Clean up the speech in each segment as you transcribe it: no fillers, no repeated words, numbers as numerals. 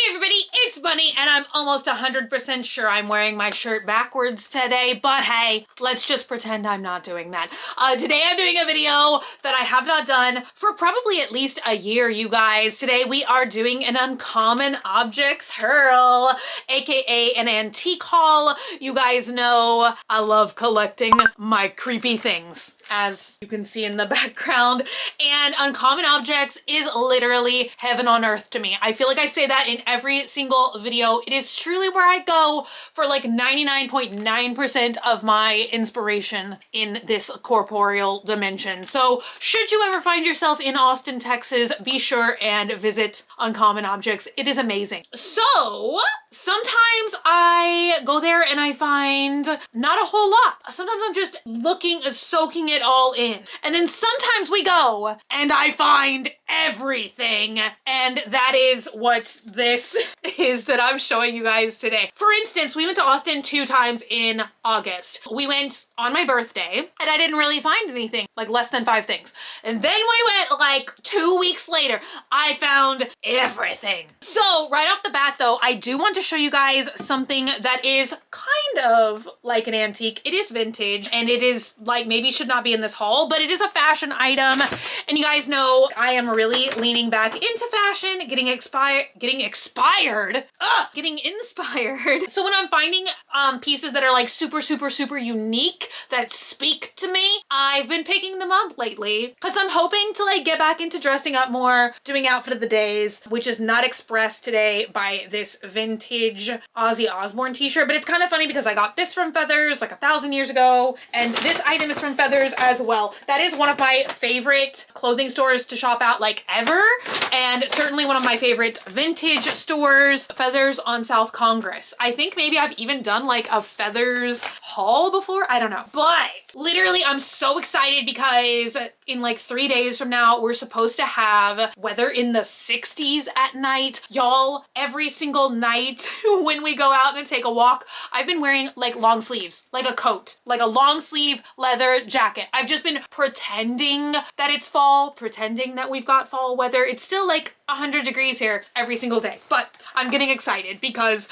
everybody, it's Bunny, and I'm almost 100% sure I'm wearing my shirt backwards today, but hey, let's just pretend I'm not doing that. Today I'm doing a video that I have not done for probably at least a year, you guys. Today we are doing an uncommon objects haul, aka an antique haul. You guys know I love collecting my creepy things, as you can see in the background, and uncommon objects is literally heaven on earth to me. I feel like I say that in every single video. It is truly where I go for like 99.9% of my inspiration in this corporeal dimension. So should you ever find yourself in Austin, Texas, be sure and visit Uncommon Objects. It is amazing. So sometimes I go there and I find not a whole lot. Sometimes I'm just looking, soaking it all in. And then sometimes we go and I find everything. And that is what this is that I'm showing you guys today. For instance, we went to Austin 2 times in August. We went on my birthday and I didn't really find anything, like less than 5 things. And then we went like 2 weeks later, I found everything. So right off the bat though, I do want to show you guys something that is kind of like an antique. It is vintage and it is like maybe should not be in this haul, but it is a fashion item. And you guys know I am really leaning back into fashion, getting inspired. So when I'm finding pieces that are like super unique that speak to me, I've been picking them up lately because I'm hoping to like get back into dressing up more, doing outfit of the days, which is not expressed today by this vintage Ozzy Osbourne t-shirt. But it's kind of funny because I got this from Feathers like 1,000 years ago, and this item is from Feathers as well. That is one of my favorite clothing stores to shop at like ever, and certainly one of my favorite vintage stores, Feathers on South Congress. I think maybe I've even done like a Feathers haul before, I don't know. But literally I'm so excited because in like 3 days from now, we're supposed to have weather in the 60s at night. Y'all, every single night when we go out and take a walk, I've been wearing like long sleeves, like a coat, like a long sleeve leather jacket. I've just been pretending that it's fall, pretending that we've got fall weather. It's still like 100 degrees here every single day, but I'm getting excited because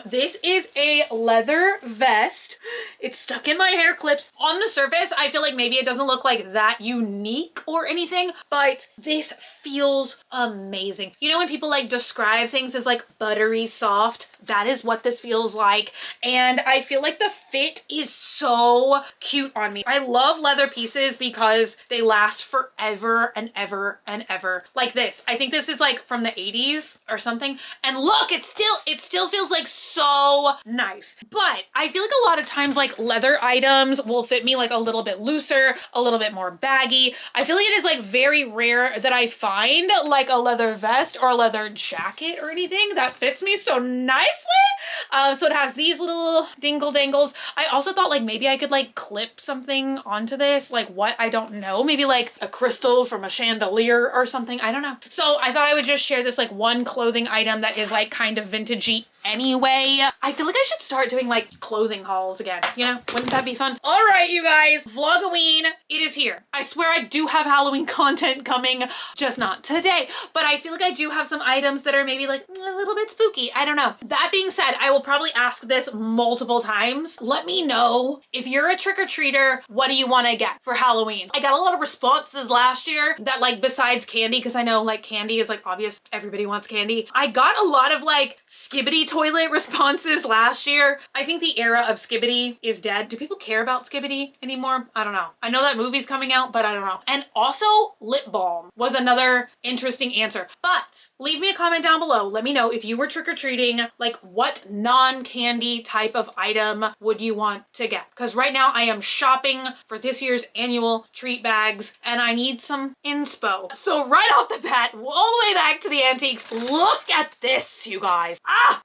this is a leather vest. It's stuck in my hair clips. On the surface, I feel like maybe it doesn't look like that unique or anything, but this feels amazing. You know when people like describe things as like buttery soft? That is what this feels like. And I feel like the fit is so cute on me. I love leather pieces because they last forever and ever and ever. Like this. I think this is like from the 80s or something. And look, it still feels like so nice. But I feel like a lot of times like leather items will fit me like a little bit looser, a little bit more baggy. I feel like it is like very rare that I find like a leather vest or a leather jacket or anything that fits me so nicely. So it has these little dingle dangles. I also thought like maybe I could like clip something onto this, like what, I don't know, maybe like a crystal from a chandelier or something, I don't know. So I thought I would just share this like one clothing item that is like kind of vintagey anyway. I feel like I should start doing like clothing hauls again, you know? Wouldn't that be fun? All right, you guys, Vlogoween, it is here. I swear I do have Halloween content coming, just not today, but I feel like I do have some items that are maybe like a little bit spooky. I don't know. That being said, I will probably ask this multiple times. Let me know if you're a trick-or-treater, what do you want to get for Halloween? I got a lot of responses last year that like besides candy, because I know like candy is like obvious, everybody wants candy. I got a lot of like Skibbity toilet responses last year. I think the era of Skibbity is dead. Do people care about Skibbity anymore? I don't know. I know that movie's coming out, but I don't know. And also lip balm was another interesting answer. But leave me a comment down below. Let me know if you were trick-or-treating, like what non-candy type of item would you want to get? Because right now I am shopping for this year's annual treat bags and I need some inspo. So right off the bat, all the way back to the antiques, look at this, you guys. Ah!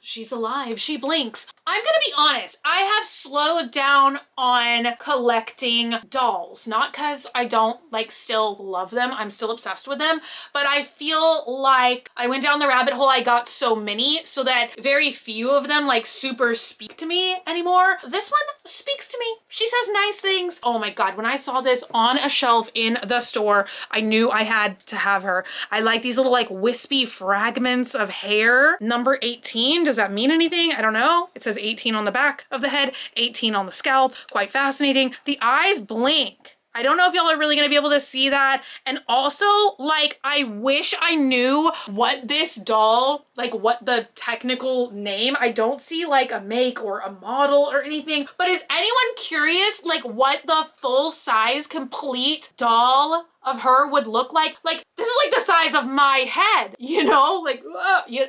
She's alive. She blinks. I'm gonna be honest, I have slowed down on collecting dolls. Not because I don't like still love them, I'm still obsessed with them, but I feel like I went down the rabbit hole, I got so many, so that very few of them like super speak to me anymore. This one speaks to me. She says nice things. Oh my God, when I saw this on a shelf in the store, I knew I had to have her. I like these little like wispy fragments of hair. Number 18, does that mean anything? I don't know. It says 18 on the back of the head, 18 on the scalp. Quite fascinating. The eyes blink. I don't know if y'all are really gonna be able to see that. And also, like, I wish I knew what this doll, like what the technical name, I don't see like a make or a model or anything, but is anyone curious like what the full size complete doll of her would look like? Like, this is like the size of my head, you know? Like,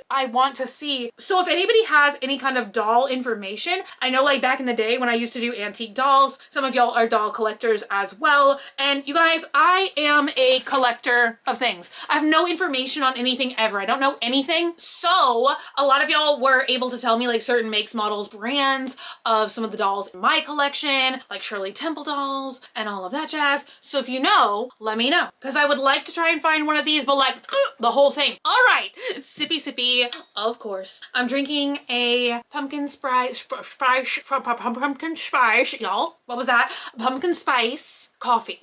I want to see. So if anybody has any kind of doll information, I know like back in the day when I used to do antique dolls, some of y'all are doll collectors as well. And you guys, I am a collector of things. I have no information on anything ever. I don't know anything. So a lot of y'all were able to tell me like certain makes, models, brands of some of the dolls in my collection, like Shirley Temple dolls and all of that jazz. So if you know, let me know, because I would like to try and find one of these, but like the whole thing. All right, sippy sippy, of course. I'm drinking a pumpkin spice, y'all. What was that? Pumpkin spice coffee.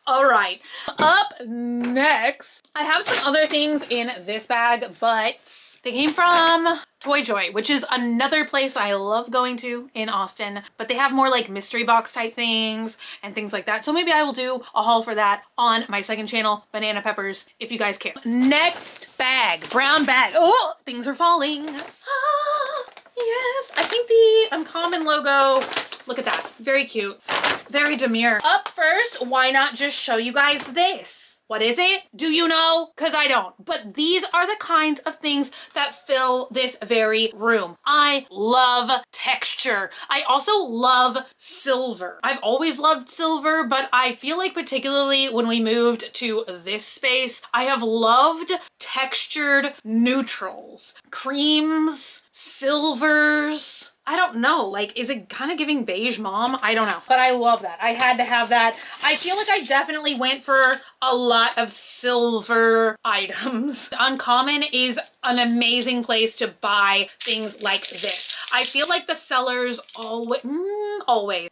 All right, up next, I have some other things in this bag, but they came from Toy Joy, which is another place I love going to in Austin, but they have more like mystery box type things and things like that. So maybe I will do a haul for that on my second channel, Banana Peppers, if you guys care. Next bag, brown bag. Oh, things are falling. Ah, yes, I think the Uncommon logo, look at that, very cute. Very demure. Up first, why not just show you guys this? What is it? Do you know? Because I don't. But these are the kinds of things that fill this very room. I love texture. I also love silver. I've always loved silver, but I feel like particularly when we moved to this space, I have loved textured neutrals, creams, silvers. I don't know, like, is it kind of giving beige mom? I don't know, but I love that. I had to have that. I feel like I definitely went for a lot of silver items. Uncommon is an amazing place to buy things like this. I feel like the sellers always,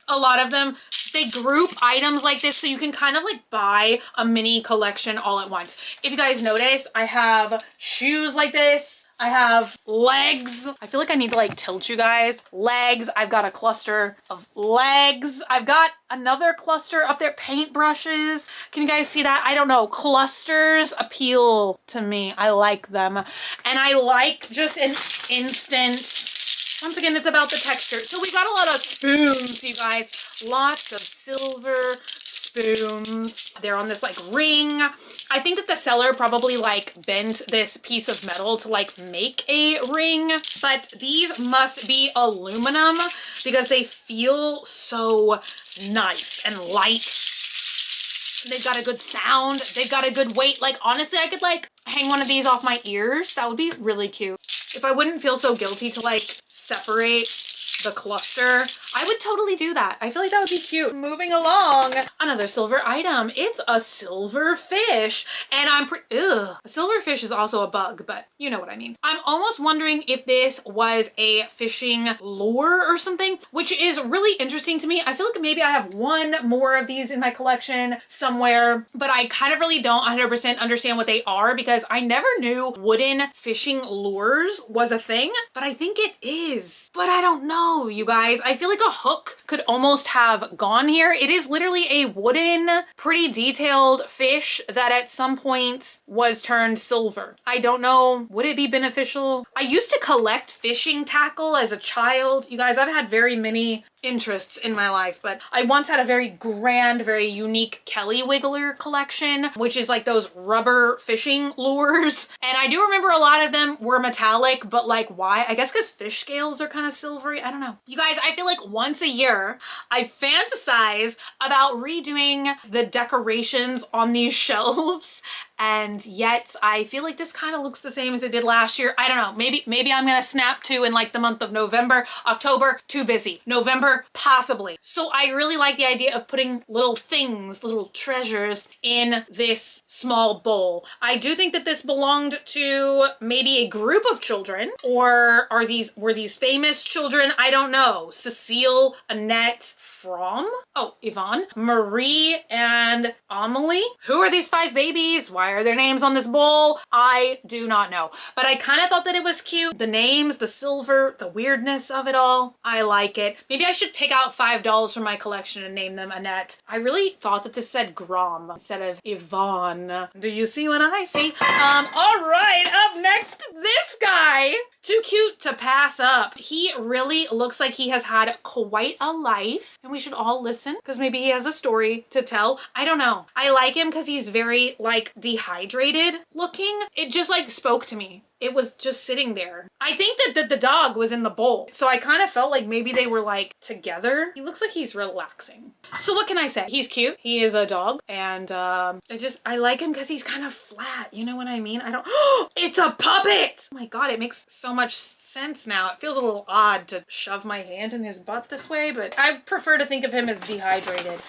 a lot of them, they group items like this so you can kind of like buy a mini collection all at once. If you guys notice, I have shoes like this. I have legs. I feel like I need to like tilt you guys. Legs. I've got a cluster of legs. I've got another cluster up there. Paintbrushes. Can you guys see that? I don't know. Clusters appeal to me. I like them. And I like just an instant. Once again, it's about the texture. So we got a lot of spoons, you guys. Lots of silver spoons. They're on this like ring. I think that the seller probably like bent this piece of metal to like make a ring, but these must be aluminum because they feel so nice and light. They've got a good sound. They've got a good weight. Like honestly, I could like hang one of these off my ears. That would be really cute. If I wouldn't feel so guilty to like separate the cluster, I would totally do that. I feel like that would be cute. Moving along, another silver item. It's a silver fish, and I'm a silver fish is also a bug, but you know what I mean. I'm almost wondering if this was a fishing lure or something, which is really interesting to me. I feel like maybe I have one more of these in my collection somewhere, but I kind of really don't 100% understand what they are because I never knew wooden fishing lures was a thing, but I think it is. But I don't know, you guys. I feel like a hook could almost have gone here. It is literally a wooden, pretty detailed fish that at some point was turned silver. I don't know. Would it be beneficial? I used to collect fishing tackle as a child. You guys, I've had very many interests in my life, but I once had a very grand, very unique Kelly Wiggler collection, which is like those rubber fishing lures. And I do remember a lot of them were metallic, but like why? I guess because fish scales are kind of silvery. I don't know. You guys, I feel like once a year, I fantasize about redoing the decorations on these shelves and yet I feel like this kind of looks the same as it did last year. I don't know, maybe I'm gonna snap to in like the month of November. October, too busy. November, possibly. So I really like the idea of putting little things, little treasures in this small bowl. I do think that this belonged to maybe a group of children, or were these famous children? I don't know. Cecile, Annette, from? Oh, Yvonne, Marie, and Amelie? Who are these 5 babies? Why are their names on this bowl? I do not know. But I kind of thought that it was cute. The names, the silver, the weirdness of it all. I like it. Maybe I should pick out $5 from my collection and name them Annette. I really thought that this said Grom instead of Yvonne. Do you see what I see? All right, up next, this guy. Too cute to pass up. He really looks like he has had quite a life, and we should all listen because maybe he has a story to tell. I don't know. I like him because he's very like dehydrated looking. It just like spoke to me. It was just sitting there. I think that the dog was in the bowl. So I kind of felt like maybe they were like together. He looks like he's relaxing. So what can I say? He's cute. He is a dog. And I like him because he's kind of flat. You know what I mean? It's a puppet! Oh my God, it makes so much sense now. It feels a little odd to shove my hand in his butt this way, but I prefer to think of him as dehydrated.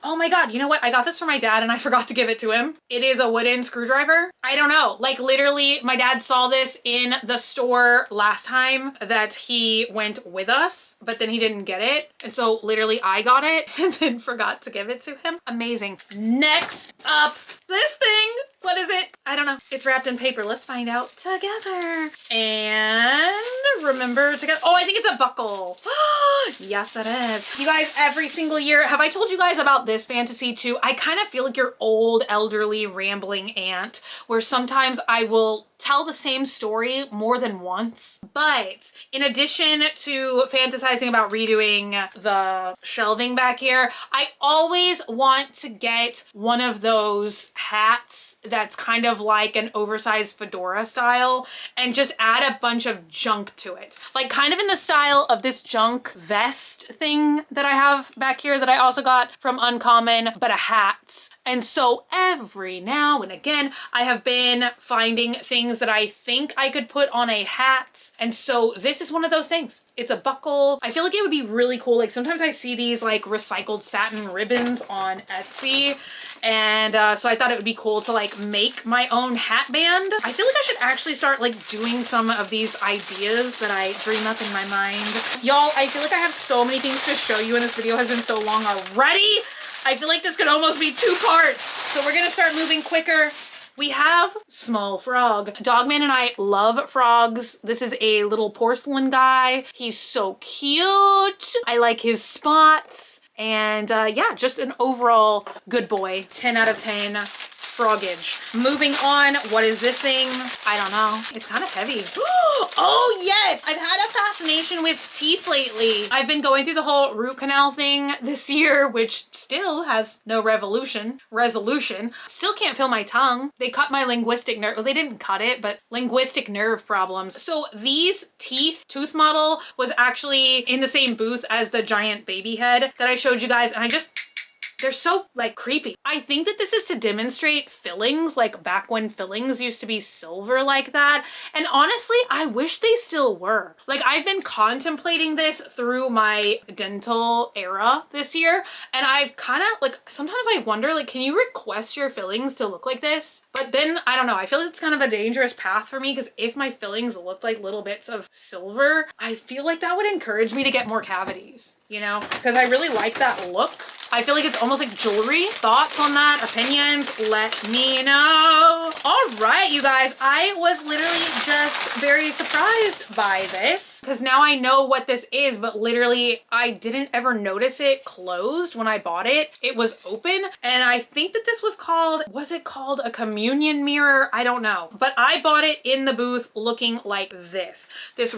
Oh my God, you know what? I got this for my dad and I forgot to give it to him. It is a wooden screwdriver. I don't know. Like literally my dad saw this in the store last time that he went with us, but then he didn't get it. And so literally I got it and then forgot to give it to him. Amazing. Next up, this thing. What is it? I don't know. It's wrapped in paper. Let's find out together. And remember to get, oh, I think it's a buckle. Yes, it is. You guys, every single year, have I told you guys about this fantasy too? I kind of feel like your old, elderly, rambling aunt, where sometimes I will tell the same story more than once. But in addition to fantasizing about redoing the shelving back here, I always want to get one of those hats that's kind of like an oversized fedora style and just add a bunch of junk to it. Like kind of in the style of this junk vest thing that I have back here that I also got from Uncommon, but a hat. And so every now and again, I have been finding things that I think I could put on a hat. And so this is one of those things. It's a buckle. I feel like it would be really cool. Like sometimes I see these like recycled satin ribbons on Etsy. And so I thought it would be cool to like make my own hat band. I feel like I should actually start like doing some of these ideas that I dream up in my mind. Y'all, I feel like I have so many things to show you and this video has been so long already. I feel like this could almost be 2 parts. So we're gonna start moving quicker. We have Small Frog. Dogman and I love frogs. This is a little porcelain guy. He's so cute. I like his spots. And yeah, just an overall good boy. 10 out of 10 frogage. Moving on, what is this thing? I don't know. It's kind of heavy. Oh yes! I've had a fascination with teeth lately. I've been going through the whole root canal thing this year, which still has no resolution. Still can't feel my tongue. They cut my linguistic nerve. Well, they didn't cut it, but linguistic nerve problems. So these tooth model was actually in the same booth as the giant baby head that I showed you guys, and they're so like creepy. I think that this is to demonstrate fillings, like back when fillings used to be silver like that. And honestly, I wish they still were. Like I've been contemplating this through my dental era this year. And I kind of like, sometimes I wonder like, can you request your fillings to look like this? But then I don't know, I feel like it's kind of a dangerous path for me because if my fillings looked like little bits of silver, I feel like that would encourage me to get more cavities, you know, because I really like that look. I feel like it's almost like jewelry. Thoughts on that? Opinions? Let me know. All right, you guys, I was literally just very surprised by this because now I know what this is, but literally I didn't ever notice it closed when I bought it. It was open and I think that this was it called a communion mirror? I don't know, but I bought it in the booth looking like this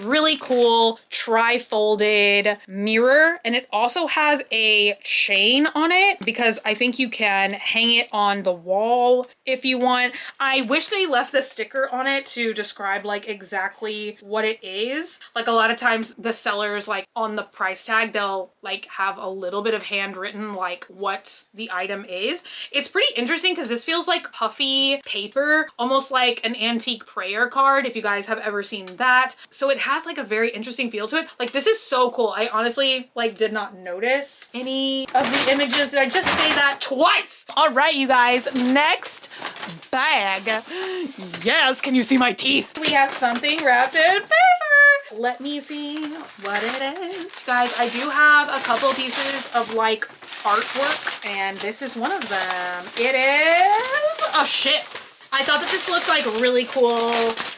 really cool tri-folded mirror and it also has a chain on it because I think you can hang it on the wall if you want. I wish they left the sticker on it to describe like exactly what it is. Like a lot of times the sellers, like on the price tag, they'll like have a little bit of handwritten like what the item is. It's pretty interesting because this feels like puffy paper, almost like an antique prayer card if you guys have ever seen that. So it has like a very interesting feel to it. Like this is so cool. I honestly like did not notice any of the images. Did I just say that twice? All right, you guys, next bag. Yes, can you see my teeth? We have something wrapped in paper. Let me see what it is. Guys, I do have a couple pieces of like artwork, and this is one of them. It is a ship. I thought that this looked like really cool,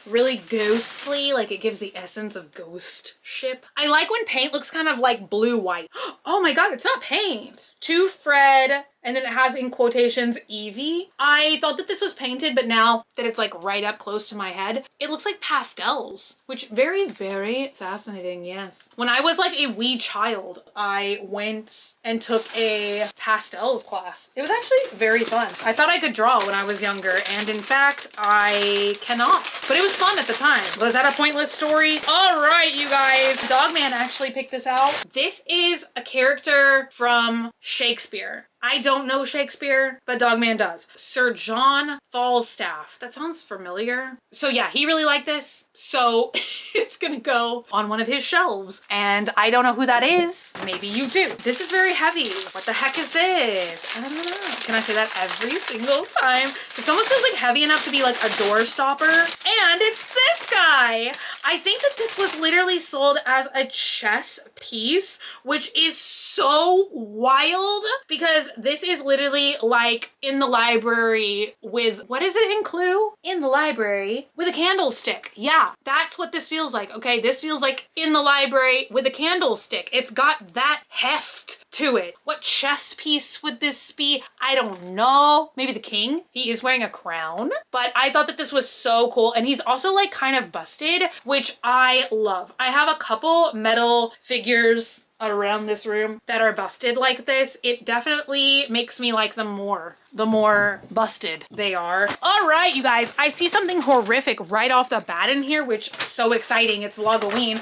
really ghostly, like it gives the essence of ghost ship. I like when paint looks kind of like blue-white. Oh my god, it's not paint. To Fred, and then it has in quotations Evie. I thought that this was painted, but now that it's like right up close to my head, it looks like pastels, which very, very fascinating, yes. When I was like a wee child, I went and took a pastels class. It was actually very fun. I thought I could draw when I was younger, and in fact, I cannot. But it was fun at the time. Was that a pointless story? All right, you guys. Dogman actually picked this out. This is a character from Shakespeare. I don't know Shakespeare, but Dogman does. Sir John Falstaff. That sounds familiar. So yeah, he really liked this. So it's gonna go on one of his shelves. And I don't know who that is. Maybe you do. This is very heavy. What the heck is this? I don't know. Can I say that every single time? This almost feels like heavy enough to be like a door stopper. And it's this guy. I think that this was literally sold as a chess piece, which is so wild because this is literally like in the library with, what is it in Clue? In the library with a candlestick. Yeah, that's what this feels like. Okay, this feels like in the library with a candlestick. It's got that heft to it. What chess piece would this be? I don't know. Maybe the king? He is wearing a crown, but I thought that this was so cool. And he's also like kind of busted, which I love. I have a couple metal figures around this room that are busted like this. It definitely makes me like them more the more busted they are. All right, you guys, I see something horrific right off the bat in here, which is so exciting. It's Vlogoween.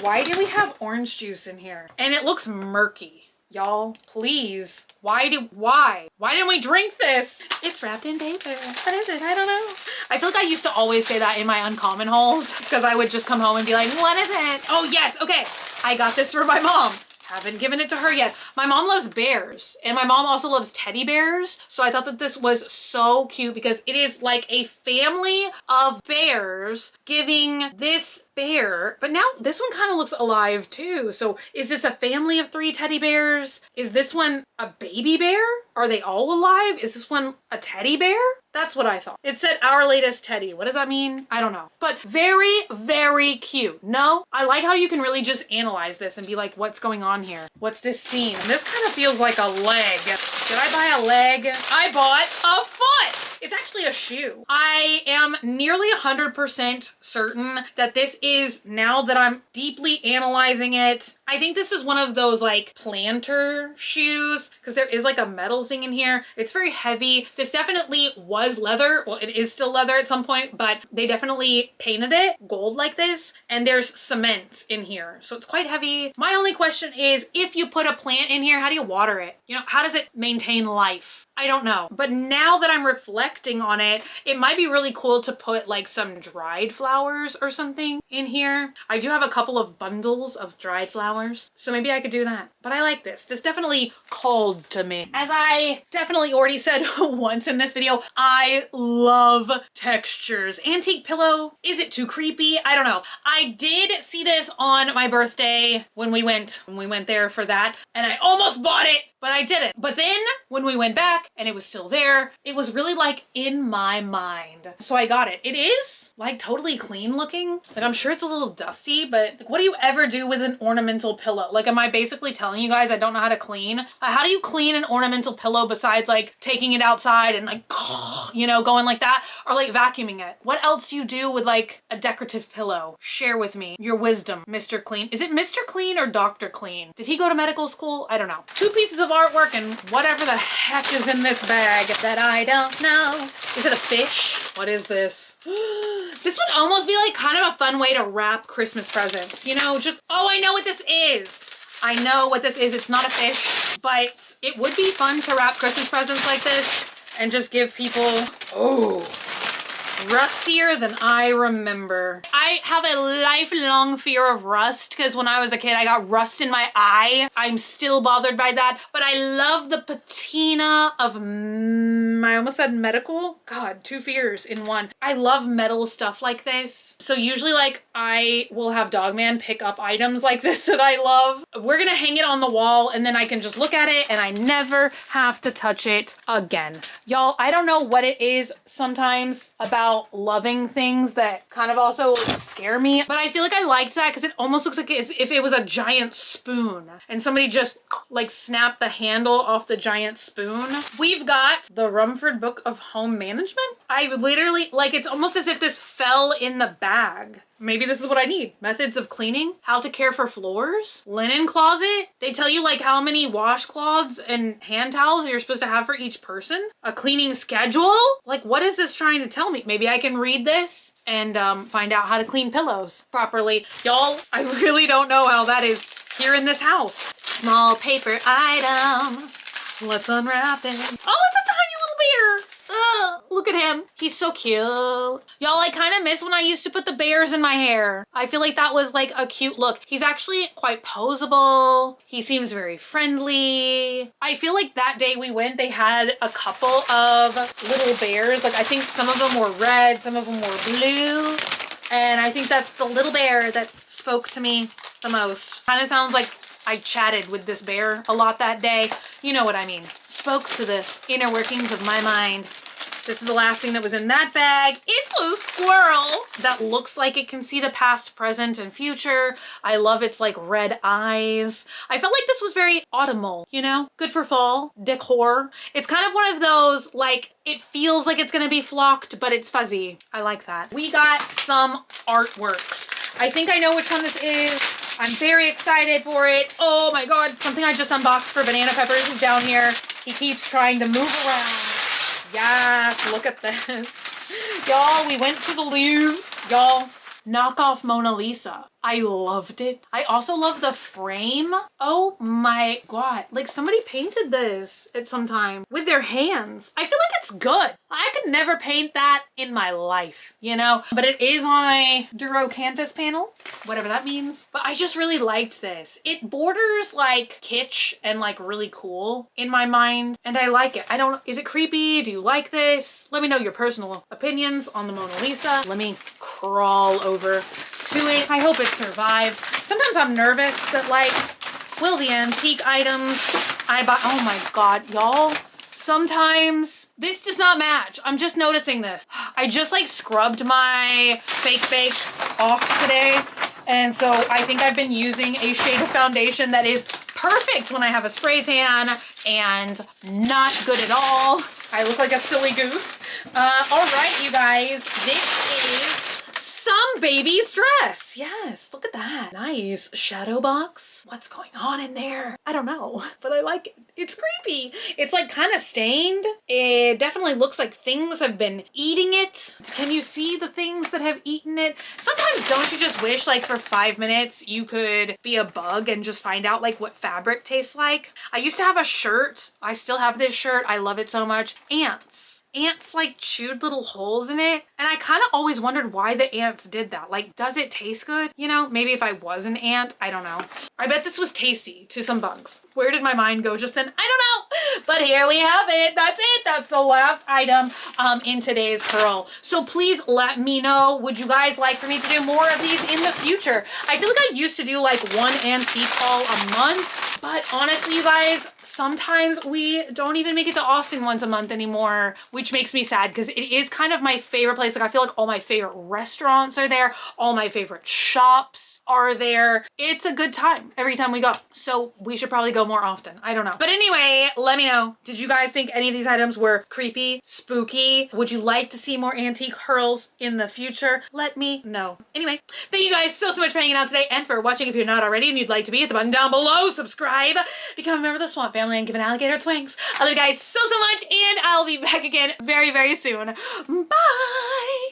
Why do we have orange juice in here? And it looks murky. Y'all, please. Why didn't we drink this? It's wrapped in paper. What is it? I don't know. I feel like I used to always say that in my uncommon hauls because I would just come home and be like, what is it? Oh yes, okay. I got this for my mom. Haven't given it to her yet. My mom loves bears, and my mom also loves teddy bears. So I thought that this was so cute because it is like a family of bears giving this bear, but now this one kind of looks alive too. So is this a family of 3 teddy bears? Is this one a baby bear? Are they all alive? Is this one a teddy bear? That's what I thought. It said our latest teddy. What does that mean? I don't know. But very, very cute. No, I like how you can really just analyze this and be like, what's going on here? What's this scene? And this kind of feels like a leg. Did I buy a leg? I bought a foot. It's actually a shoe. I am nearly 100% certain that this is, now that I'm deeply analyzing it, I think this is one of those like planter shoes because there is like a metal thing in here. It's very heavy. This definitely was leather. Well, it is still leather at some point, but they definitely painted it gold like this, and there's cement in here. So it's quite heavy. My only question is, if you put a plant in here, how do you water it? You know, how does it maintain life? I don't know. But now that I'm reflecting on it, it might be really cool to put like some dried flowers or something in here. I do have a couple of bundles of dried flowers, so maybe I could do that. But I like this. This definitely called to me. As I definitely already said once in this video, I love textures. Antique pillow, is it too creepy? I don't know. I did see this on my birthday when we went there for that, and I almost bought it, but I didn't. But then when we went back and it was still there, it was really like in my mind. So I got it. It is like totally clean looking. Like I'm sure it's a little dusty, but like, what do you ever do with an ornamental pillow? Like, am I basically telling you guys I don't know how to clean? How do you clean an ornamental pillow besides like taking it outside and like, you know, going like that, or like vacuuming it? What else do you do with like a decorative pillow? Share with me your wisdom, Mr. Clean. Is it Mr. Clean or Dr. Clean? Did he go to medical school? I don't know. 2 pieces of artwork and whatever the heck is in this bag that I don't know. Is it a fish? What is this? This would almost be like kind of a fun way to wrap Christmas presents. You know, just, oh, I know what this is. I know what this is. It's not a fish, but it would be fun to wrap Christmas presents like this and just give people, oh, rustier than I remember. I have a lifelong fear of rust because when I was a kid, I got rust in my eye. I'm still bothered by that, but I love the patina of, I almost said medical. God, 2 fears in one. I love metal stuff like this. So usually like I will have Dogman pick up items like this that I love. We're gonna hang it on the wall and then I can just look at it and I never have to touch it again. Y'all, I don't know what it is sometimes about loving things that kind of also scare me, but I feel like I liked that because it almost looks like as if it was a giant spoon and somebody just like snapped the handle off the giant spoon. We've got the Rumford Book of Home Management. I literally, like, it's almost as if this fell in the bag. Maybe this is what I need. Methods of cleaning, how to care for floors, linen closet. They tell you like how many washcloths and hand towels you're supposed to have for each person. A cleaning schedule. Like, what is this trying to tell me? Maybe I can read this and find out how to clean pillows properly. Y'all, I really don't know how that is here in this house. Small paper item. Let's unwrap it. Oh, it's a tiny little bear. Ugh, look at him. He's so cute. Y'all, I kind of miss when I used to put the bears in my hair. I feel like that was like a cute look. He's actually quite posable. He seems very friendly. I feel like that day we went, they had a couple of little bears. Like I think some of them were red, some of them were blue. And I think that's the little bear that spoke to me the most. Kind of sounds like I chatted with this bear a lot that day. You know what I mean. Spoke to the inner workings of my mind. This is the last thing that was in that bag. It's a squirrel that looks like it can see the past, present, and future. I love its like red eyes. I felt like this was very autumnal, you know? Good for fall decor. It's kind of one of those, like, it feels like it's gonna be flocked, but it's fuzzy. I like that. We got some artworks. I think I know which one this is. I'm very excited for it. Oh my God, something I just unboxed for Banana Peppers is down here. He keeps trying to move around. Yes, look at this. Y'all, we went to the Louvre. Y'all, knockoff Mona Lisa. I loved it. I also love the frame. Oh my God. Like somebody painted this at some time with their hands. I feel like it's good. I could never paint that in my life, you know? But it is on a Duro canvas panel, whatever that means. But I just really liked this. It borders like kitsch and like really cool in my mind. And I like it. I don't, is it creepy? Do you like this? Let me know your personal opinions on the Mona Lisa. Let me crawl over to it. I hope it survived. Sometimes I'm nervous that like, will the antique items I buy, oh my God, y'all. Sometimes this does not match. I'm just noticing this. I just like scrubbed my fake bake off today. And so I think I've been using a shade of foundation that is perfect when I have a spray tan and not good at all. I look like a silly goose. All right, you guys, this is some baby's dress. Yes, look at that. Nice shadow box. What's going on in there? I don't know, but I like it. It's creepy. It's like kind of stained. It definitely looks like things have been eating it. Can you see the things that have eaten it? Sometimes don't you just wish like for 5 minutes you could be a bug and just find out like what fabric tastes like? I used to have a shirt. I still have this shirt. I love it so much. Ants. Ants like chewed little holes in it. And I kind of always wondered why the ants did that. Like, does it taste good? You know, maybe if I was an ant, I don't know. I bet this was tasty to some bugs. Where did my mind go just then? I don't know, but here we have it. That's it. That's the last item in today's haul. So please let me know, would you guys like for me to do more of these in the future? I feel like I used to do like one antique haul a month. But honestly, you guys, sometimes we don't even make it to Austin once a month anymore, which makes me sad because it is kind of my favorite place. Like I feel like all my favorite restaurants are there. All my favorite shops are there. It's a good time every time we go. So we should probably go more often. I don't know. But anyway, let me know. Did you guys think any of these items were creepy, spooky? Would you like to see more antique hurls in the future? Let me know. Anyway, thank you guys so much for hanging out today and for watching. If you're not already and you'd like to be, hit the button down below, subscribe, become a member of the Swamp Family, and give an alligator its wings. I love you guys so much, and I'll be back again very, very soon. Bye!